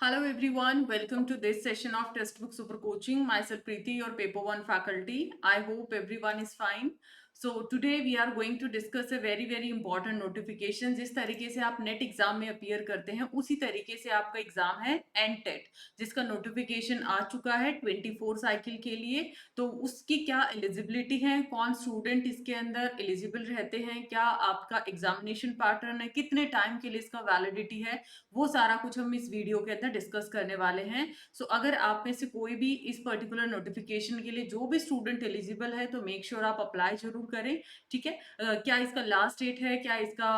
Hello everyone, welcome to this session of Textbook Super Coaching. Myself Preeti, your paper 1 faculty. I hope everyone is fine. So today we are going to discuss a very important notification. जिस तरीके से आप net exam में appear करते हैं उसी तरीके से आपका एग्जाम है एनटेट, जिसका नोटिफिकेशन आ चुका है 24 साइकिल के लिए। तो उसकी क्या एलिजिबिलिटी है, कौन स्टूडेंट इसके अंदर एलिजिबल रहते हैं, क्या आपका एग्जामिनेशन पैटर्न है, कितने टाइम के लिए इसका वैलिडिटी है, वो सारा कुछ हम इस वीडियो के अंदर डिस्कस करने वाले हैं। सो अगर आप में से कोई भी इस पर्टिकुलर नोटिफिकेशन के लिए जो भी स्टूडेंट एलिजिबल है तो मेक श्योर आप अप्लाई जरूर करें। ठीक है, क्या इसका लास्ट डेट है, क्या इसका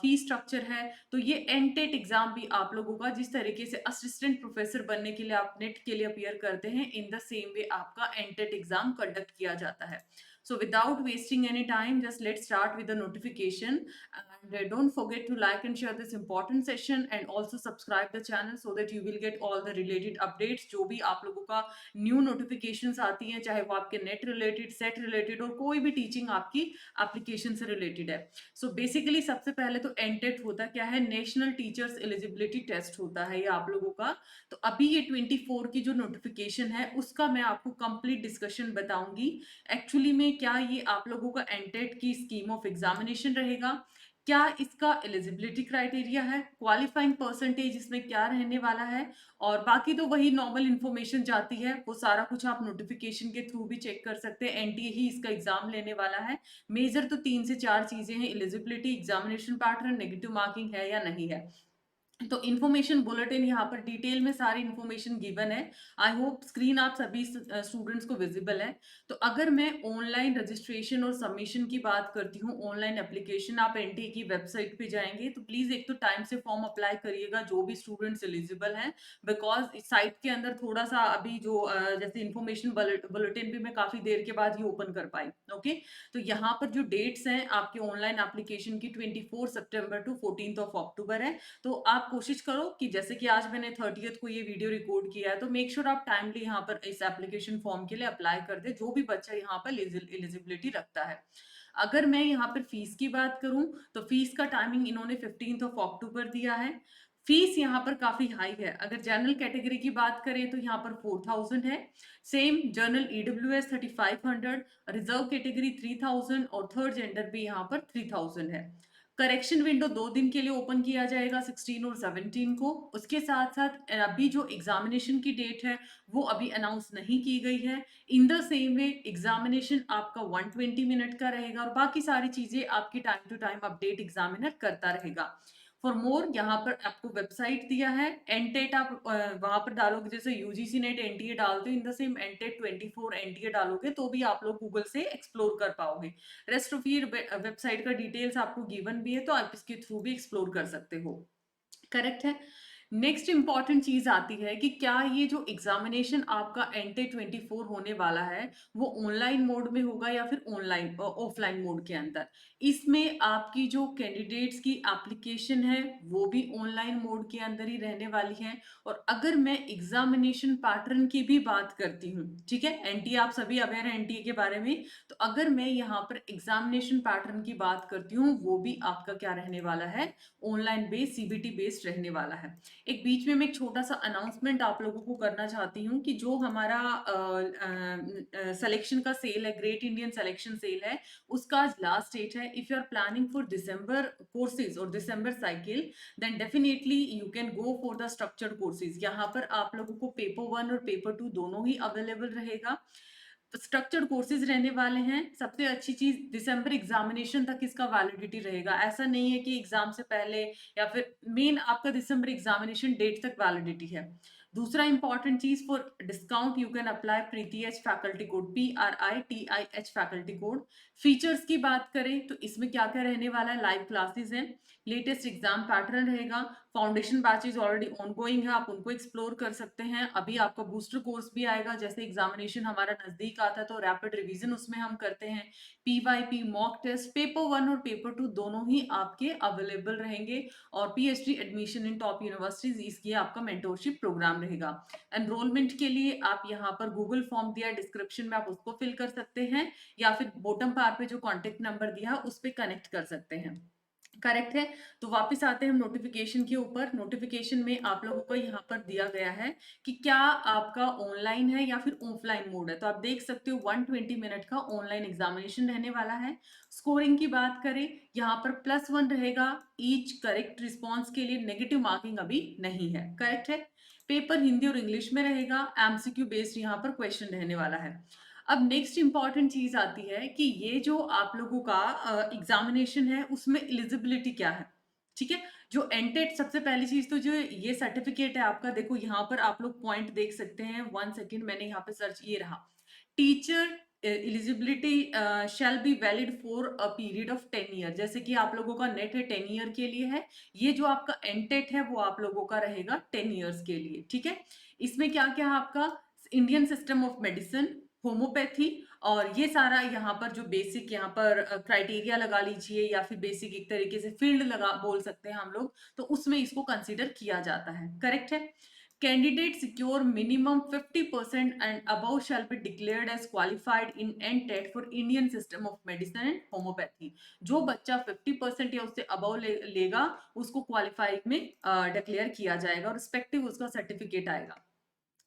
फी स्ट्रक्चर है। तो ये एनटेट एग्जाम भी आप लोगों का, जिस तरीके से असिस्टेंट प्रोफेसर बनने के लिए आप नेट के लिए अपियर करते हैं, इन द सेम वे आपका एनटेट एग्जाम कंडक्ट किया जाता है। So without wasting any time, just let's start with the notification. And don't forget to like and share this important session and also subscribe the channel so that you will get all the related updates. जो भी आप लोगों का new notifications आती हैं, चाहे वो आपके नेट रिलेटेड, सेट रिलेटेड और कोई भी टीचिंग आपकी एप्लीकेशन से रिलेटेड है। सो बेसिकली सबसे पहले तो एनटेट होता क्या है, नेशनल टीचर्स एलिजिबिलिटी टेस्ट होता है ये आप लोगों का। तो अभी ये 24 की जो नोटिफिकेशन है उसका मैं आपको कंप्लीट डिस्कशन बताऊंगी। एक्चुअली में क्या ये आप लोगों का एनटेट की स्कीम ऑफ एग्जामिनेशन रहेगा, क्या इसका एलिजिबिलिटी क्राइटेरिया है, क्वालिफाइंग परसेंटेज इसमें क्या रहने वाला है, और बाकी तो वही नॉर्मल इंफॉर्मेशन जाती है, वो सारा कुछ आप नोटिफिकेशन के थ्रू भी चेक कर सकते हैं। एनटीए ही इसका एग्जाम लेने वाला है। मेजर तो 3 से 4 चीजें हैं, eligibility, examination pattern, negative marking है या नहीं है। तो इन्फॉर्मेशन बुलेटिन यहाँ पर डिटेल में सारी इन्फॉर्मेशन गिवन है। आई होप स्क्रीन आप सभी स्टूडेंट्स को विजिबल है। तो अगर मैं ऑनलाइन रजिस्ट्रेशन और सबमिशन की बात करती हूँ, ऑनलाइन एप्लीकेशन, आप एनटीए की वेबसाइट पे जाएंगे तो प्लीज एक तो टाइम से फॉर्म अप्लाई करिएगा जो भी स्टूडेंट्स एलिजिबल हैं, बिकॉज इस साइट के अंदर थोड़ा सा अभी जो जैसे इन्फॉर्मेशन बुलेटिन भी मैं काफी देर के बाद ही ओपन कर पाई। ओके, तो यहाँ पर जो डेट्स हैं आपके ऑनलाइन एप्लीकेशन की 24 सितंबर टू 14 अक्टूबर है। तो आप कोशिश करो कि जैसे कि आज मैंने 30th को ये वीडियो रिकॉर्ड किया है, तो मेक श्योर आप टाइमली यहाँ पर इस एप्लीकेशन फॉर्म के लिए अप्लाई कर दे, जो भी बच्चा यहाँ पर एलिजिबिलिटी रखता है। अगर मैं यहाँ पर फीस की बात करूं तो फीस का टाइमिंग इन्होंने 15 अक्टूबर दिया है। फीस यहाँ पर काफी हाई है। अगर जनरल कैटेगरी की बात करें तो यहाँ पर 4000 है। Same general EWS 3500, reserve category 3000 और थर्ड जेंडर भी यहाँ पर 3000 है। करेक्शन विंडो 2 दिन के लिए ओपन किया जाएगा, 16 और 17 को। उसके साथ साथ अभी जो एग्जामिनेशन की डेट है वो अभी अनाउंस नहीं की गई है। In the same way examination आपका 120 मिनट का रहेगा और बाकी सारी चीजें आपकी time to time update examiner करता रहेगा। फॉर मोर यहाँ पर आपको वेबसाइट दिया है। एनटेट आप वहां पर डालोगे, जैसे यूजीसी नेट एनटीए डालते हो, इन द सेम एनटेट 24 एनटीए डालोगे तो भी आप लोग गूगल से एक्सप्लोर कर पाओगे। रेस्ट ऑफ ये वेबसाइट का डिटेल्स आपको गिवन भी है, तो आप इसके थ्रू भी एक्सप्लोर कर सकते हो। करेक्ट है। नेक्स्ट इंपॉर्टेंट चीज आती है कि क्या ये जो एग्जामिनेशन आपका एनटे 24 होने वाला है वो ऑनलाइन मोड में होगा या फिर ऑनलाइन ऑफलाइन मोड के अंदर। इसमें आपकी जो कैंडिडेट्स की एप्लीकेशन है वो भी ऑनलाइन मोड के अंदर ही रहने वाली है। और अगर मैं एग्जामिनेशन पैटर्न की भी बात करती हूँ, ठीक है, एनटीए आप सभी अवेयर है एनटीए के बारे में, तो अगर मैं यहाँ पर एग्जामिनेशन पैटर्न की बात करती हूँ वो भी आपका क्या रहने वाला है, ऑनलाइन बेस्ड सीबीटी बेस्ड रहने वाला है। एक बीच में मैं एक छोटा सा अनाउंसमेंट आप लोगों को करना चाहती हूँ कि जो हमारा सिलेक्शन का सेल है, ग्रेट इंडियन सिलेक्शन सेल है, उसका आज लास्ट डेट है। If you are planning for December courses और December cycle, then definitely you can go for the structured courses. यहाँ पर आप लोगों को पेपर 1 और पेपर 2 दोनों ही अवेलेबल रहेगा। स्ट्रक्चर्ड कोर्सेज रहने वाले हैं। सबसे अच्छी चीज, दिसंबर एग्जामिनेशन तक इसका वैलिडिटी रहेगा। ऐसा नहीं है कि एग्जाम से पहले या फिर मेन आपका दिसंबर एग्जामिनेशन डेट तक वैलिडिटी है। दूसरा इंपॉर्टेंट चीज, for discount you can apply Preeti H faculty code, PRITIH faculty code. Features की बात करें तो इसमें क्या क्या रहने वाला है, लाइव क्लासेस हैं, लेटेस्ट एग्जाम पैटर्न रहेगा, फाउंडेशन बैचेज ऑलरेडी ऑनगोइंग है, आप उनको एक्सप्लोर कर सकते हैं। अभी आपका बूस्टर कोर्स भी आएगा, जैसे एग्जामिनेशन हमारा नजदीक आता है तो रैपिड रिवीजन उसमें हम करते हैं। PYP मॉक टेस्ट, पेपर 1 और पेपर 2 दोनों ही आपके अवेलेबल रहेंगे। और PhD admission in top universities, इसकी आपका मेंटोरशिप प्रोग्राम रहेगा। एनरोलमेंट के लिए आप यहाँ पर गूगल फॉर्म दिया है डिस्क्रिप्शन में, आप उसको फिल कर सकते हैं या फिर बॉटम पार पे जो कॉन्टेक्ट नंबर दिया है उस पर कनेक्ट कर सकते हैं। करेक्ट है। तो वापस आते हैं हम नोटिफिकेशन के ऊपर। नोटिफिकेशन में आप लोगों को यहाँ पर दिया गया है कि क्या आपका ऑनलाइन है या फिर ऑफलाइन मोड है। तो आप देख सकते हो 120 मिनट का ऑनलाइन एग्जामिनेशन रहने वाला है। स्कोरिंग की बात करें, यहाँ पर +1 रहेगा ईच करेक्ट रिस्पॉन्स के लिए। नेगेटिव मार्किंग अभी नहीं है। करेक्ट है। पेपर हिंदी और इंग्लिश में रहेगा। एमसीक्यू बेस्ड यहाँ पर क्वेश्चन रहने वाला है। अब नेक्स्ट इंपॉर्टेंट चीज आती है कि ये जो आप लोगों का एग्जामिनेशन है उसमें एलिजिबिलिटी क्या है। ठीक है। जो एंटेट, सबसे पहली चीज तो जो ये सर्टिफिकेट है आपका, देखो यहाँ पर आप लोग पॉइंट देख सकते हैं। 1 सेकेंड, मैंने यहाँ पे सर्च, ये रहा। Teacher eligibility shall be valid for a period of 10 year. जैसे कि आप लोगों का नेट है 10 ईयर के लिए है, ये जो आपका एंटेट है वो आप लोगों का रहेगा 10 ईयर्स के लिए। ठीक है। इसमें क्या क्या है आपका, Indian system of medicine, homeopathy, और ये सारा यहाँ पर जो बेसिक यहाँ पर क्राइटेरिया लगा लीजिए या फिर बेसिक एक तरीके से फील्ड लगा बोल सकते हैं हम लोग, तो उसमें इसको कंसीडर किया जाता है। करेक्ट है। Candidate secure minimum 50% and above shall be declared as qualified in NTET for Indian system of medicine and homoeopathy. जो बच्चा 50% या उससे अबव लेगा उसको क्वालिफाई में डिक्लेयर किया जाएगा और रिस्पेक्टिव उसका सर्टिफिकेट आएगा।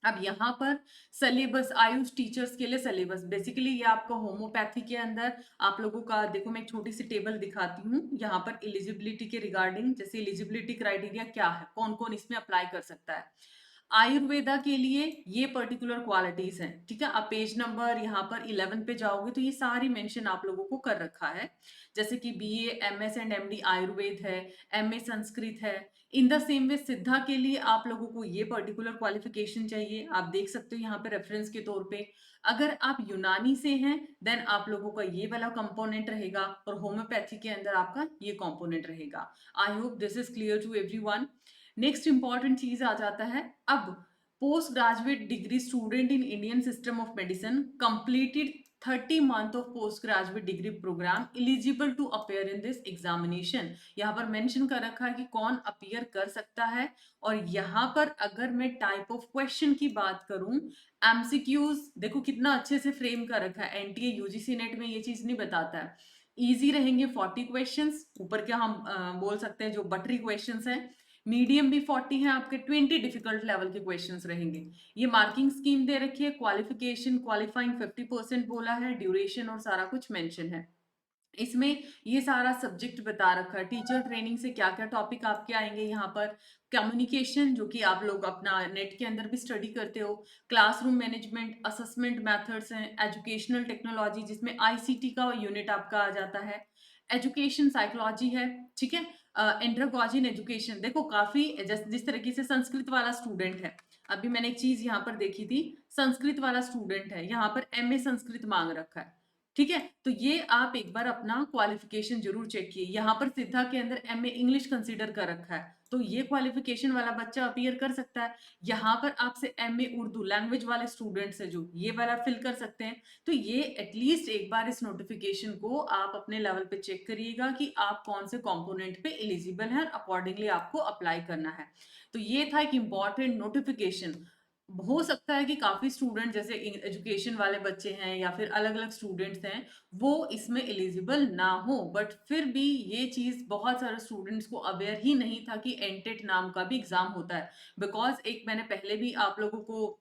अब यहाँ पर सिलेबस, आयुष टीचर्स के लिए सिलेबस, बेसिकली ये आपका होम्योपैथी के अंदर आप लोगों का, देखो मैं एक छोटी सी टेबल दिखाती हूँ यहाँ पर एलिजिबिलिटी के रिगार्डिंग। जैसे एलिजिबिलिटी क्राइटेरिया क्या है, कौन कौन इसमें अप्लाई कर सकता है। आयुर्वेदा के लिए ये पर्टिकुलर क्वालिटीज हैं। ठीक है। आप पेज नंबर यहाँ पर 11 पे जाओगे तो ये सारी मेंशन आप लोगों को कर रखा है। जैसे कि BA, MS and MD Ayurveda है, एमए संस्कृत है। इन द सेम वे सिद्धा के लिए आप लोगों को ये पर्टिकुलर क्वालिफिकेशन चाहिए। आप देख सकते हो यहाँ पे रेफरेंस के तौर पे। अगर आप यूनानी से हैं देन आप लोगों का ये वाला कंपोनेंट रहेगा, और होम्योपैथी के अंदर आपका ये कंपोनेंट रहेगा। I hope this is clear to everyone. Next important चीज आ जाता है अब, post graduate degree student in Indian system of medicine completed 30 month of post graduate degree program eligible to appear in this examination। यहाँ पर mention कर रखा है कि कौन अपीयर कर सकता है। और यहाँ पर अगर मैं टाइप ऑफ क्वेश्चन की बात करूं, एमसीक्यूज देखो कितना अच्छे से फ्रेम कर रखा है। एनटीए यूजीसी नेट में ये चीज नहीं बताता है। इजी रहेंगे 40 क्वेश्चंस, ऊपर क्या हम बोल सकते हैं जो बटरी क्वेश्चंस हैं। मीडियम भी 40 है आपके, 20 डिफिकल्ट लेवल के क्वेश्चंस रहेंगे। ये मार्किंग स्कीम दे रखी है, क्वालिफिकेशन क्वालिफाइंग 50% बोला है, ड्यूरेशन और सारा कुछ मेंशन है। इसमें ये सारा सब्जेक्ट बता रखा है। टीचर ट्रेनिंग से क्या क्या टॉपिक आपके आएंगे यहाँ पर, कम्युनिकेशन जो कि आप लोग अपना नेट के अंदर भी स्टडी करते हो, क्लासरूम मैनेजमेंट, असेसमेंट मेथड्स हैं, एजुकेशनल टेक्नोलॉजी जिसमें आईसीटी का यूनिट आपका आ जाता है, एजुकेशन साइकोलॉजी है। ठीक है। एंड्रोगॉजी इन एजुकेशन, देखो काफी जिस तरीके से संस्कृत वाला स्टूडेंट है, अभी मैंने एक चीज यहाँ पर देखी थी, संस्कृत वाला स्टूडेंट है, यहाँ पर एमए संस्कृत मांग रखा है। ठीक है। तो ये आप एक बार अपना क्वालिफिकेशन जरूर चेक किए। यहाँ पर सिद्धा के अंदर एमए इंग्लिश कंसीडर कर रखा है, तो ये क्वालिफिकेशन वाला बच्चा अपीयर कर सकता है। यहाँ पर आपसे एमए उर्दू लैंग्वेज वाले स्टूडेंट्स है जो ये वाला फिल कर सकते हैं। तो ये एटलीस्ट एक बार इस नोटिफिकेशन को आप अपने लेवल पे चेक करिएगा कि आप कौन से कंपोनेंट पे एलिजिबल हैं, अकॉर्डिंगली आपको अप्लाई करना है। तो ये था एक इम्पॉर्टेंट नोटिफिकेशन। हो सकता है कि काफी स्टूडेंट जैसे एजुकेशन वाले बच्चे हैं या फिर अलग अलग स्टूडेंट्स हैं वो इसमें एलिजिबल ना हो, बट फिर भी ये चीज बहुत सारे स्टूडेंट्स को अवेयर ही नहीं था कि एंटेट नाम का भी एग्जाम होता है। बिकॉज एक मैंने पहले भी आप लोगों को,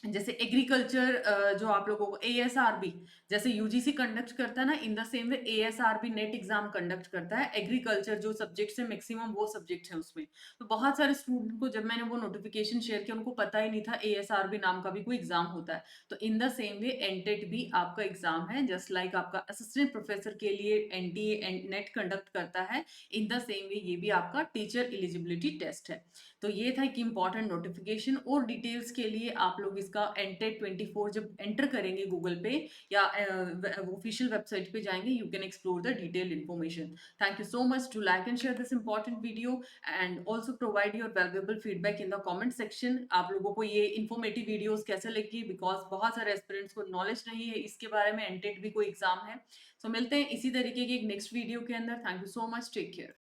जैसे एग्रीकल्चर जो आप लोगों को एएसआरबी जैसे यूजीसी कंडक्ट करता है ना, in the same way ASRB net exam conduct करता है। एग्रीकल्चर जो सब्जेक्ट्स है मैक्सिमम वो सब्जेक्ट है उसमें। तो बहुत सारे स्टूडेंट को जब मैंने वो नोटिफिकेशन शेयर किया उनको पता ही नहीं था एएसआरबी नाम का भी कोई एग्जाम होता है। तो इन द सेम वे एनटेट भी आपका एग्जाम है, जस्ट लाइक आपका असिस्टेंट प्रोफेसर के लिए एनटीए नेट कंडक्ट करता है, इन द सेम वे ये भी आपका टीचर एलिजिबिलिटी टेस्ट है। तो ये था एक इम्पॉर्टेंट नोटिफिकेशन। और डिटेल्स के लिए आप लोग इसका एंटेट 24 जब एंटर करेंगे गूगल पे या ऑफिशियल वेबसाइट पे जाएंगे, you can explore the detailed information. Thank you so much to like and share this important video and also provide your valuable feedback in the comment section. आप लोगों को ये informative videos कैसे लगी, because बहुत सारे एस्पिरेंट्स को knowledge नहीं है इसके बारे में, एंटेट भी कोई एग्जाम है। सो मिलते हैं इसी तरीके की एक नेक्स्ट वीडियो के अंदर। Thank you so much, take care.